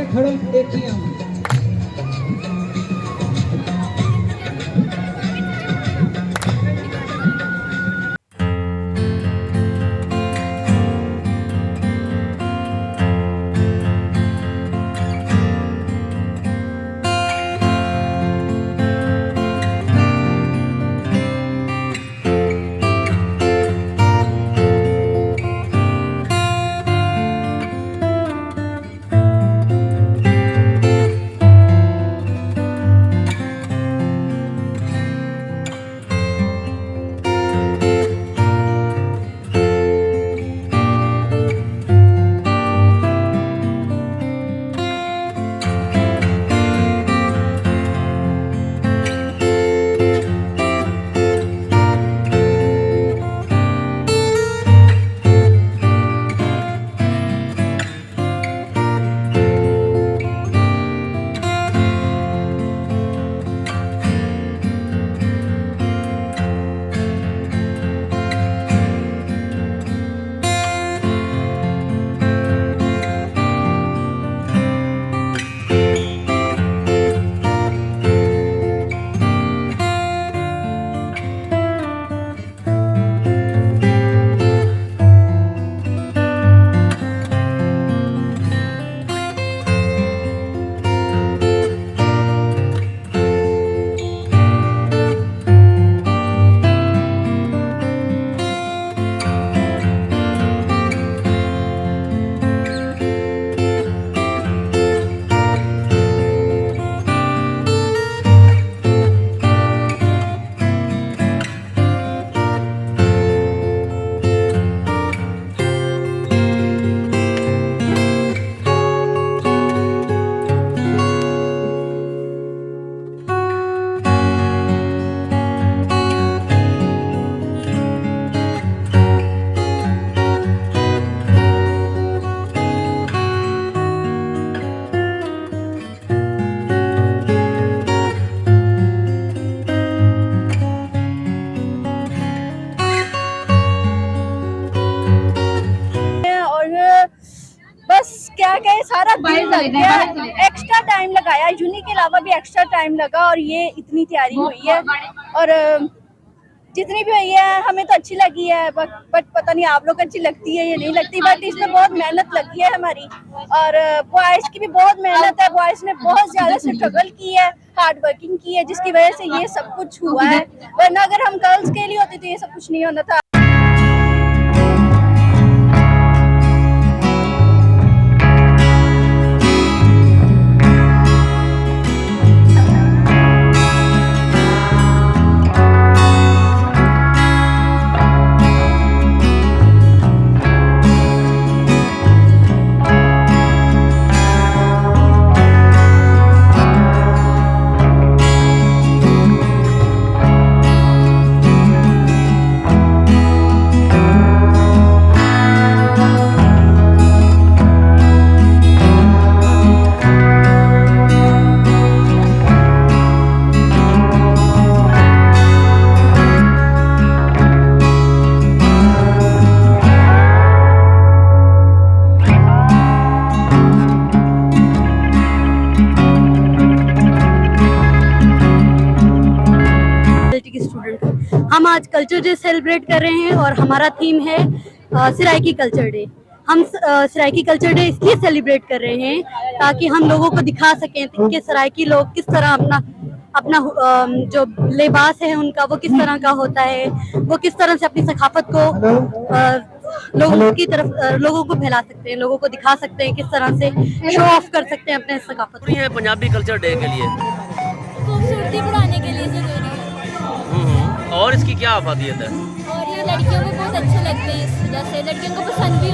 खड़ो देखिए हम सारा दिन लग गया, एक्स्ट्रा टाइम लगाया, यूनी के अलावा भी एक्स्ट्रा टाइम लगा और ये इतनी तैयारी हुई है और जितनी भी हुई है हमें तो अच्छी लगी है, बट पता नहीं आप लोग अच्छी लगती है या नहीं लगती, बट इसमें बहुत मेहनत लगी है हमारी और बॉयज़ की भी बहुत मेहनत है, बॉयज़ ने बहुत ज़्यादा स्ट्रगल की है, हार्ड वर्किंग की है, जिसकी वजह से ये सब कुछ हुआ है, वरना अगर हम गर्ल्स के लिए होती तो ये सब कुछ नहीं होना था। हम आज कल्चर डे सेलिब्रेट कर रहे हैं और हमारा थीम है सराइकी कल्चर डे। हम सराइकी कल्चर डे इसलिए सेलिब्रेट कर रहे हैं ताकि हम लोगों को दिखा सकें कि सराइकी लोग किस तरह अपना जो लिबास है उनका वो किस तरह का होता है, वो किस तरह से अपनी सकाफत को लोगों की तरफ लोगों को फैला सकते हैं, लोगों को दिखा सकते हैं किस तरह से शो ऑफ कर सकते हैं अपने सकाफत को। है पंजाबी कल्चर डे के लिए खूबसूरती बढ़ाने के लिए ज़रूरी है और इसकी क्या अफादियत है? और ये लड़कियों को बहुत अच्छे लगते हैं, इस वजह से लड़कियों को पसंद भी